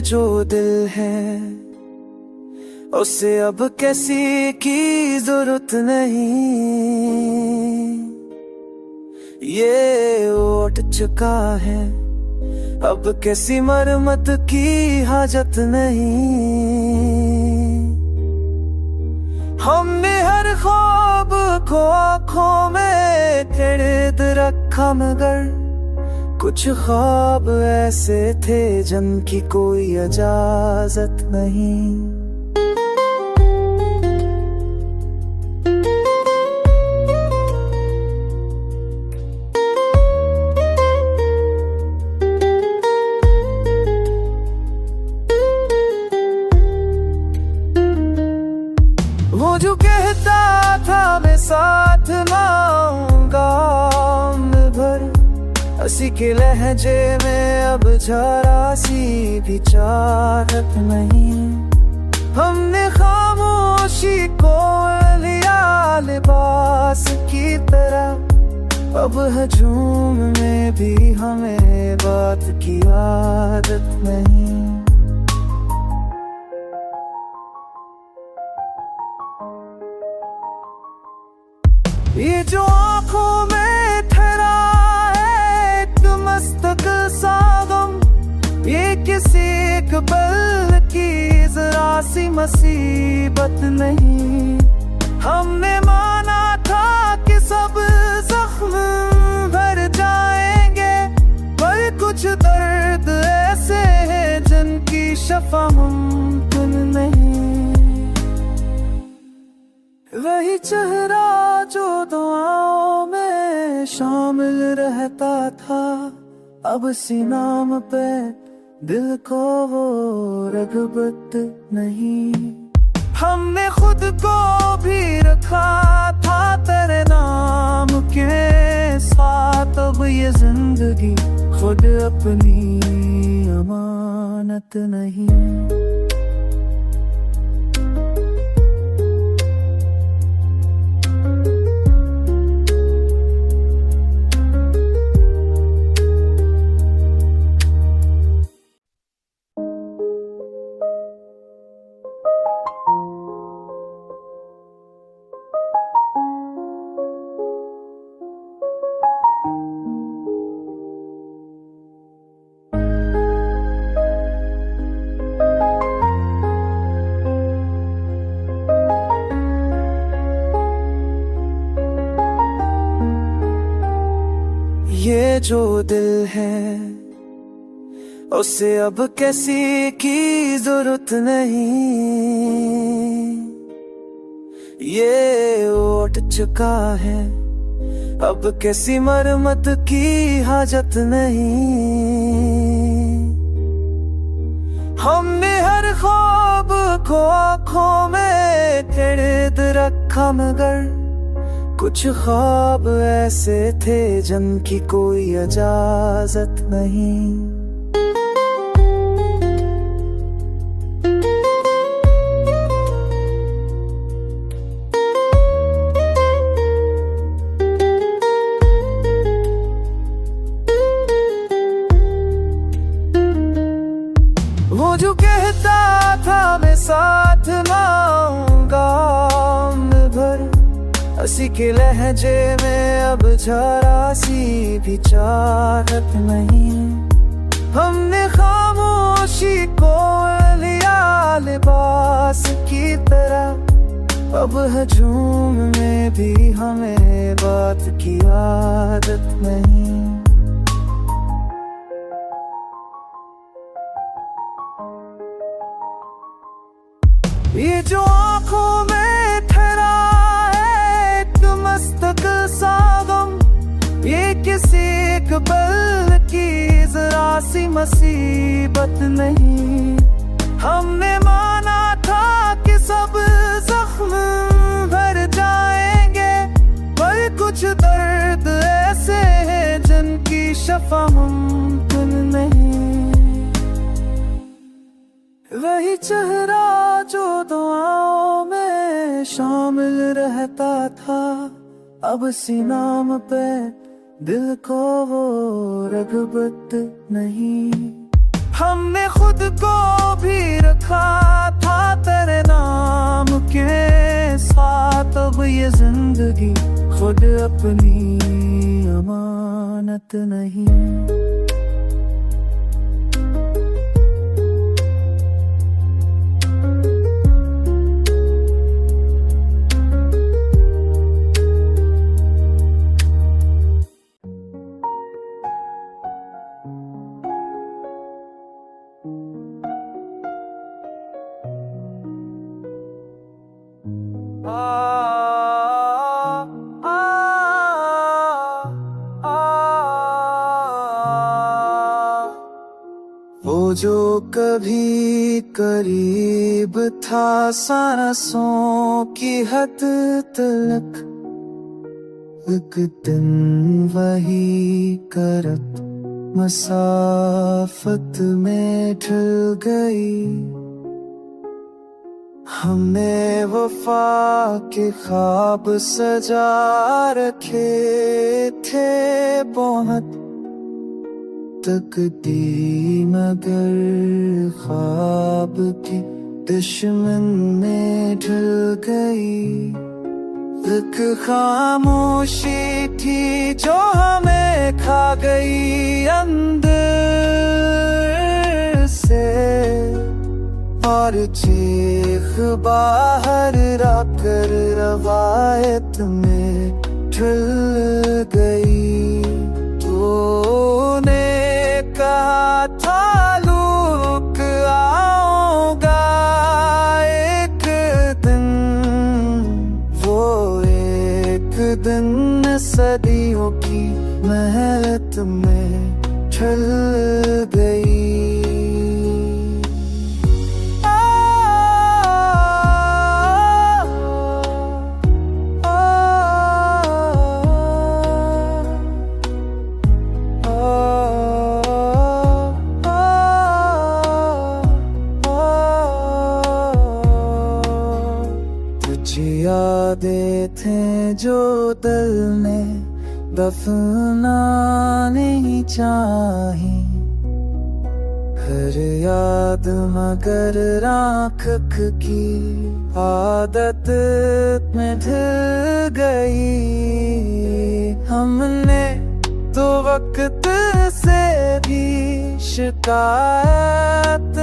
जो दिल है उसे अब किसी की जरूरत नहीं। ये उठ चुका है, अब किसी मरम्मत की हाजत नहीं। हमने हर ख्वाब को आँखों में कैद रखा, मगर कुछ ख्वाब ऐसे थे जिनकी कोई इजाजत नहीं। वो जो कहता था मैं साथ ना आऊंगा उम्र भर, हंसी के लहजे में अब जरा सी भी चाहत नहीं। हमने खामोशी को लिया लिबास की तरह, अब हजूम में भी हमें बात की आदत नहीं। ये जो आँखों में ठहरा है एक मस्तक सा गम, ये किसी एक पल की जरा सी मुसीबत नहीं। हमने माना था कि सब जख्म भर जाएंगे, पर कुछ दर्द ऐसे हैं जिनकी शफा मुमकिन नहीं। वही चेहरा जो दुआओं में शामिल रहता था, अब सीनाम पे दिल को वो रग़बत नहीं। हमने खुद को भी रखा था तेरे नाम के साथ, अब ये जिंदगी खुद अपनी अमानत नहीं। ये जो दिल है उसे अब किसी की जरूरत नहीं। ये उठ चुका है, अब किसी मरम्मत की हाजत नहीं। हमने हर ख्वाब को आँखों में कैद रखा, मगर कुछ ख्वाब ऐसे थे जिनकी कोई इजाजत नहीं। वो जो कहता था मैं साथ ना आऊंगा उम्र भर, हंसी के लहजे में अब जरा सी भी चाहत नहीं। हमने खामोशी को लिया लिबास की तरह, अब हजूम में भी हमें बात की आदत नहीं। ये जो आँखों में ठहरा है एक मस्तक सा गम, ये किसी एक पल की जरा सी मुसीबत नहीं। हमने माना था कि सब जख्म भर जाएंगे, पर कुछ दर्द ऐसे हैं जिनकी शफा मुमकिन नहीं। वही चेहरा जो दुआओं में शामिल रहता था, अब सीनाम पे दिल को वो रग़बत नहीं। हमने खुद को भी रखा था तेरे नाम के साथ। अब ये जिंदगी खुद अपनी अमानत नहीं। वो जो कभी करीब था सांसों की हद तलक, एक दिन वही करत मसाफत में ढल गई। हमने वफा के ख्वाब सजा रखे थे बहुत, तकदीर मगर ख्वाब की दुश्मन में ढल गई। एक खामोशी थी जो हमें खा गई अंदर से, और चीख बाहर आकर रवायत में ढल गई। तूने कहा था लूक आऊंगा एक दिन, वो एक दिन सदियों की मेहनत में ढल गई। यादें थे जो दिल ने दफना नहीं चाही, हर याद मगर आँख की आदत में ढल गई। हमने तो वक्त से भी शिकायत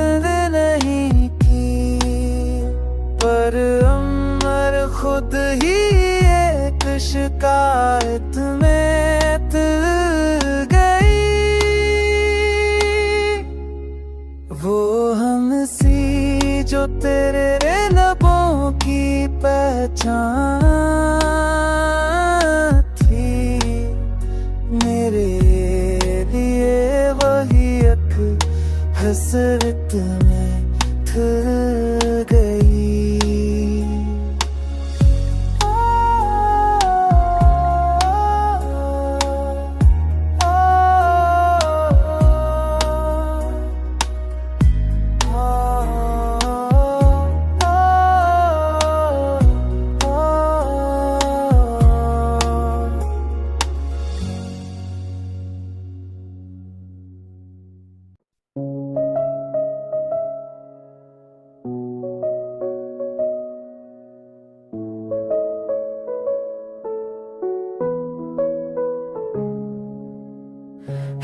नहीं की, पर खुद ही एक शिकायत में तिल गई। वो हंसी जो तेरे लबों की पहचान थी, मेरे लिए वही एक हसरत में थिल गई।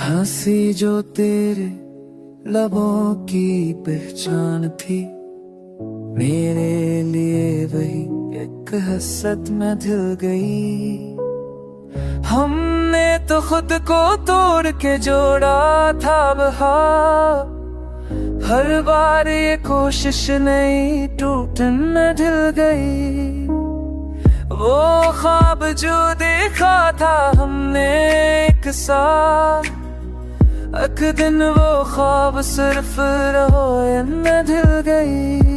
हंसी जो तेरे लबों की पहचान थी, मेरे लिए वही एक हसरत में ढल गई। हमने तो खुद को तोड़ के जोड़ा था बहार, हर बार ये कोशिश नहीं टूटने ढल गई। वो ख्वाब जो देखा था हमने एक साथ, एक दिन वो ख्वाब सिर्फ रोए में ढल गई।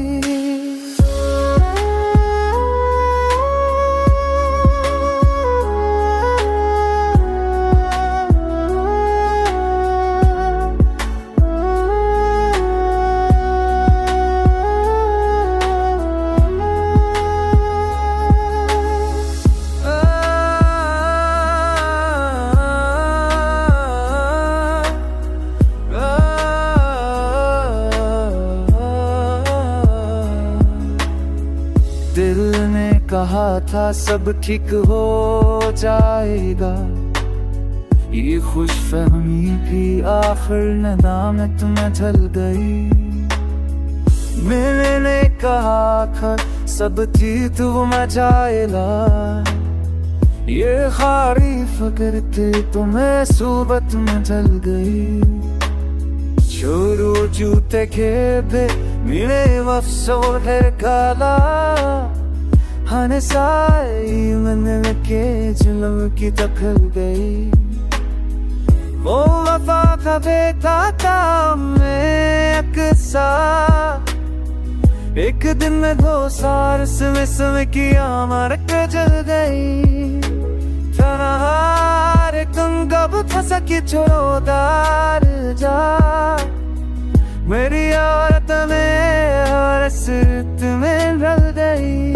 दिल ने कहा था सब ठीक हो जाएगा, ये खुशफहमी भी आखिर नदामत में ढल गई। मैंने कहा था सब ठीक हो जाएगा, ये खारी फिक्र थी तुम्हें सूबत में ढल गई। छोरू जूते खेबे मेरे अफसोस है काला, हने साई मन के जुल्म की दखल गई। वो वफा का बेटा था मैं अक्सा, एक दिन में 2 साल समय की आमर जल गई। तनहार तुम कब फंसा के छोड़ोदार जा, मेरी औरत में और सिर्फ में रल गई।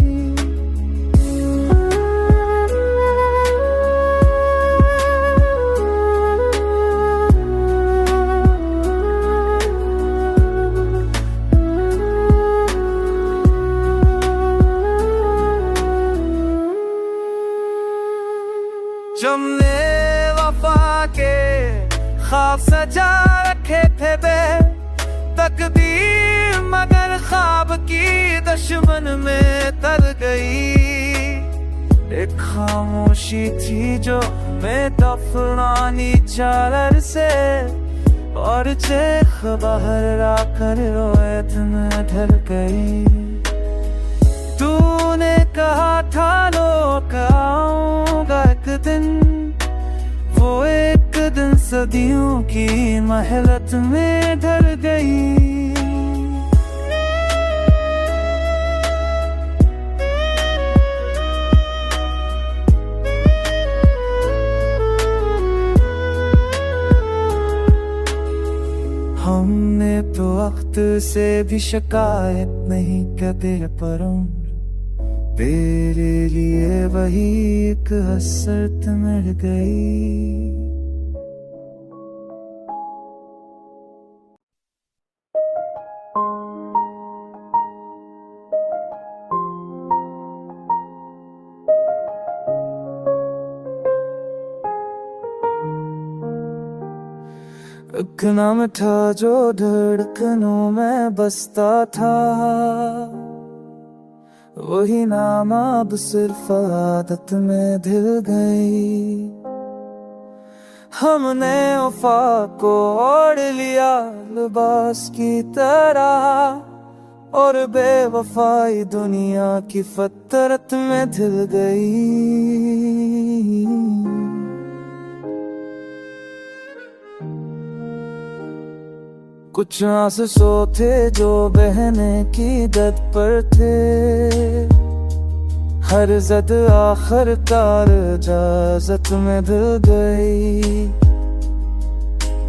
तुमने वफा के ख्वाब सजा रखे थे बे तकदीर, मगर ख्वाब की दुश्मन में तर गई। एक खामोशी थी जो मैं दफनानी चादर से, और चेख बाहर आकर रोयत में ढल गई। तूने कहा था लोग आऊंगा एक दिन, वो एक दिन सदियों की महलत में ढल गई। हमने तो वक्त से भी शिकायत नहीं करते पर तेरे लिए वही एक हसरत मिल गई। एक नाम था जो धड़कनों में बसता था, वही नाम अब सिर्फ आदत में ढल गई। हमने वफा को ओढ़ लिया लिबास की तरह, और बेवफाई दुनिया की फितरत में ढल गई। कुछ आंसू थे जो बहने की दर्द पर थे, हर जद आखिर कार इजाजत में ढल गई।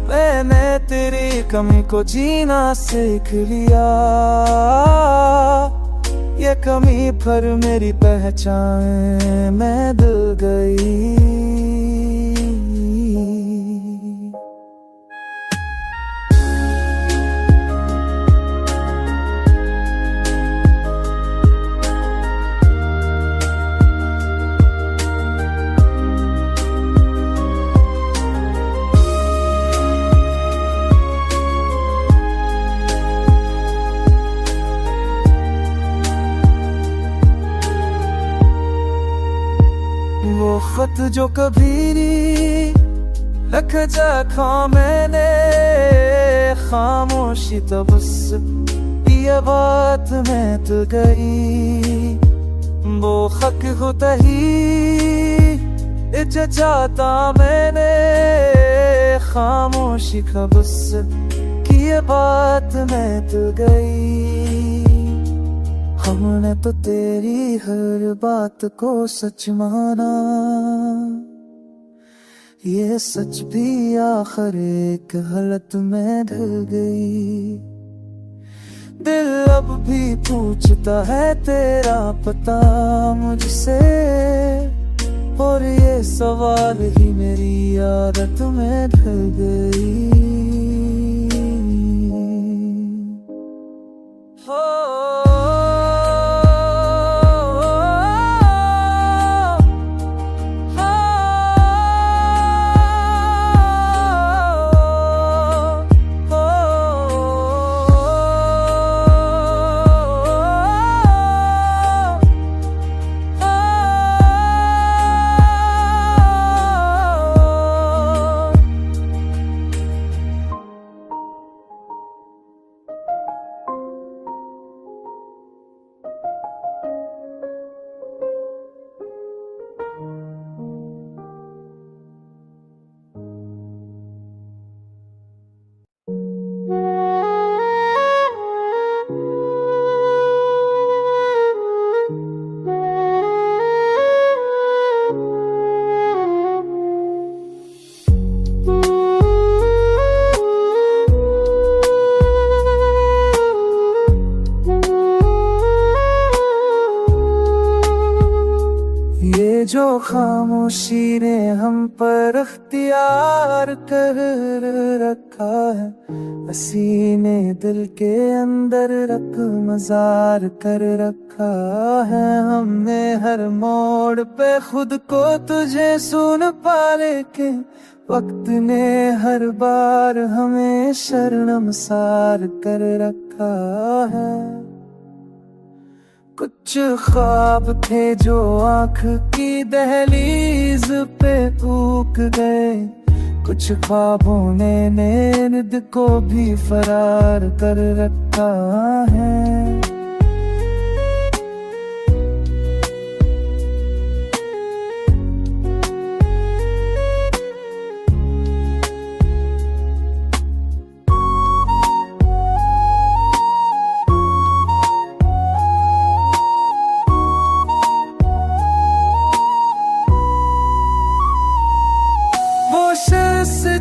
मैंने तेरी कमी को जीना सीख लिया, ये कमी पर मेरी पहचान में ढल गई। वो खत जो कभी लिख रखा मैंने, खामोशी तो बस ये बात में तो गई। वो हक होता ही इज्जत चाहता मैंने, खामोशी का बस की ये बात में तो गई। हमने तो तेरी हर बात को सच माना, ये सच भी आखिर एक हालत में ढल गई। दिल अब भी पूछता है तेरा पता मुझसे, और ये सवाल ही मेरी आदत में ढल गई। हो जो खामोशी ने हम पर अख्तियार कर रखा है, हसी ने दिल के अंदर रख मजार कर रखा है। हमने हर मोड़ पे खुद को तुझे सुन पा, लेकिन वक्त ने हर बार हमें शर्मसार कर रखा है। कुछ ख्वाब थे जो आँख की दहलीज पे उग गए, कुछ ख्वाबों ने नींद को भी फरार कर रखा है।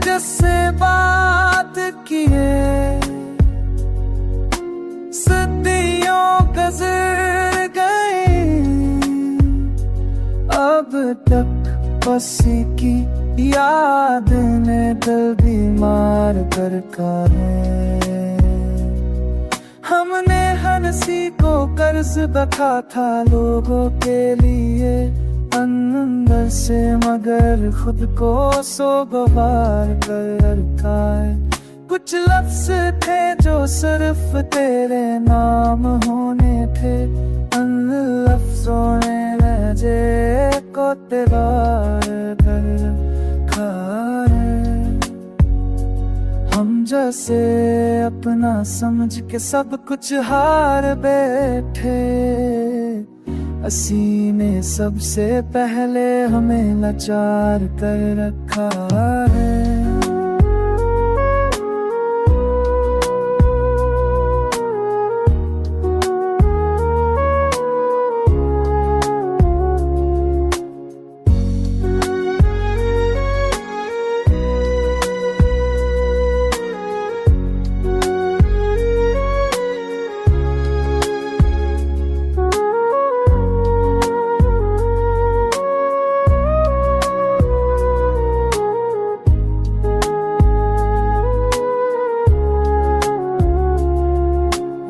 जैसे बात किए सदियों गुज़र गए, अब तक उसी की याद ने दिल बीमार कर रखा है। हमने हंसी को कर्ज रखा था लोगों के लिए अंदर से, मगर खुद को सोगवार कर रखा है। कुछ लफ्ज़ थे जो सिर्फ तेरे नाम होने थे, उन लफ्ज़ों ने लहजे को तेरार कर रखा है। हम जैसे अपना समझ के सब कुछ हार बैठे, हसी ने सबसे पहले हमें लाचार कर रखा है।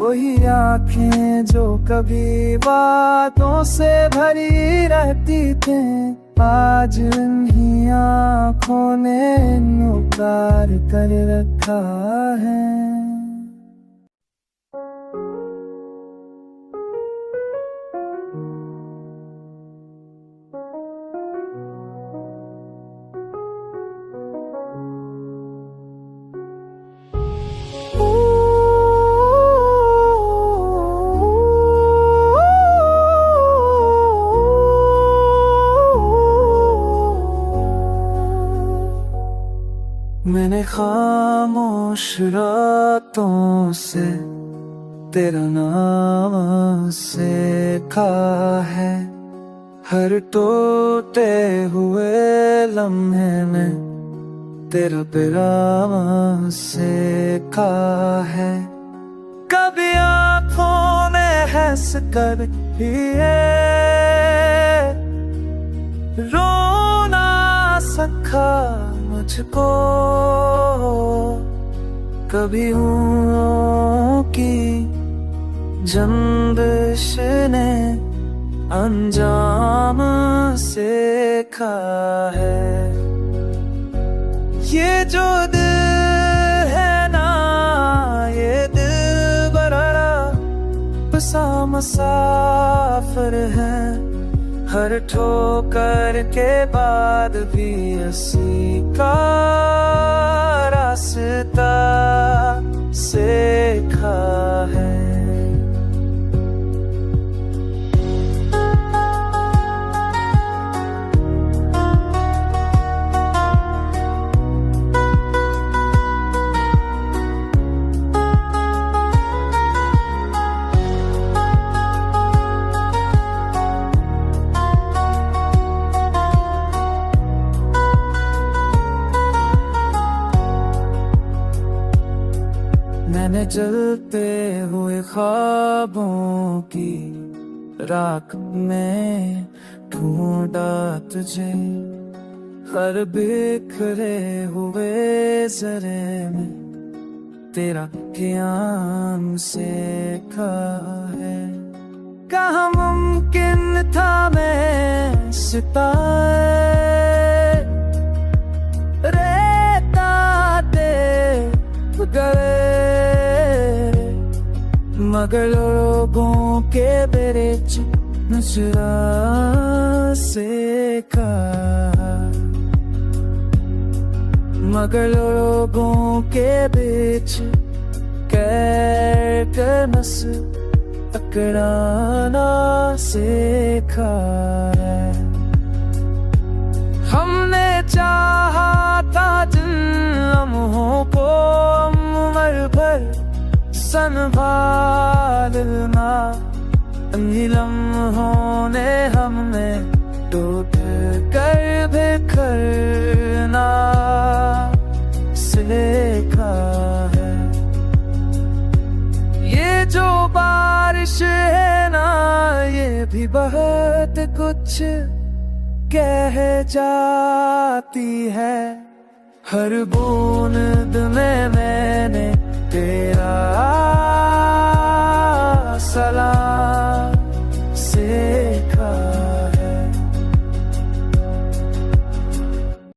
वही आँखें जो कभी बातों से भरी रहती थी, आज इन्हीं आँखों ने नुकार कर रखा है। मैंने खामोश रातों से तेरा नाम सीखा है, हर टूटे हुए लम्हे में तेरा पैगाम सीखा है। कभी आँखों ने हंस कर रोना सखा मुझको, कभी हूँ की जंदिश ने अंजाम सीखा है। ये जो दिल है ना, ये दिल बड़ा बसा मुसाफिर है, हर ठोकर के बाद भी हंसी का रास्ता सीखा है। मैंने जलते हुए ख्वाबों की राख में ढूंढा तुझे, हर बिखरे हुए जरे में तेरा ज्ञान सीखा है। कहाँ मुमकिन था मैं सिताए रेता दे गए, मगर लोगों के बेच नजरा सीखा, मगर लोगों के बीच कैर कर नस टकराना सीखा है। हमने चाहा था जिन लम्हों को उम्र भर संभालना, उन्हीं लम्हों ने हमने टूट कर बिखरना सीखा है। ये जो बारिश है ना, ये भी बहुत कुछ कह जाती है। हर बूंद में मैंने तेरा सलाम से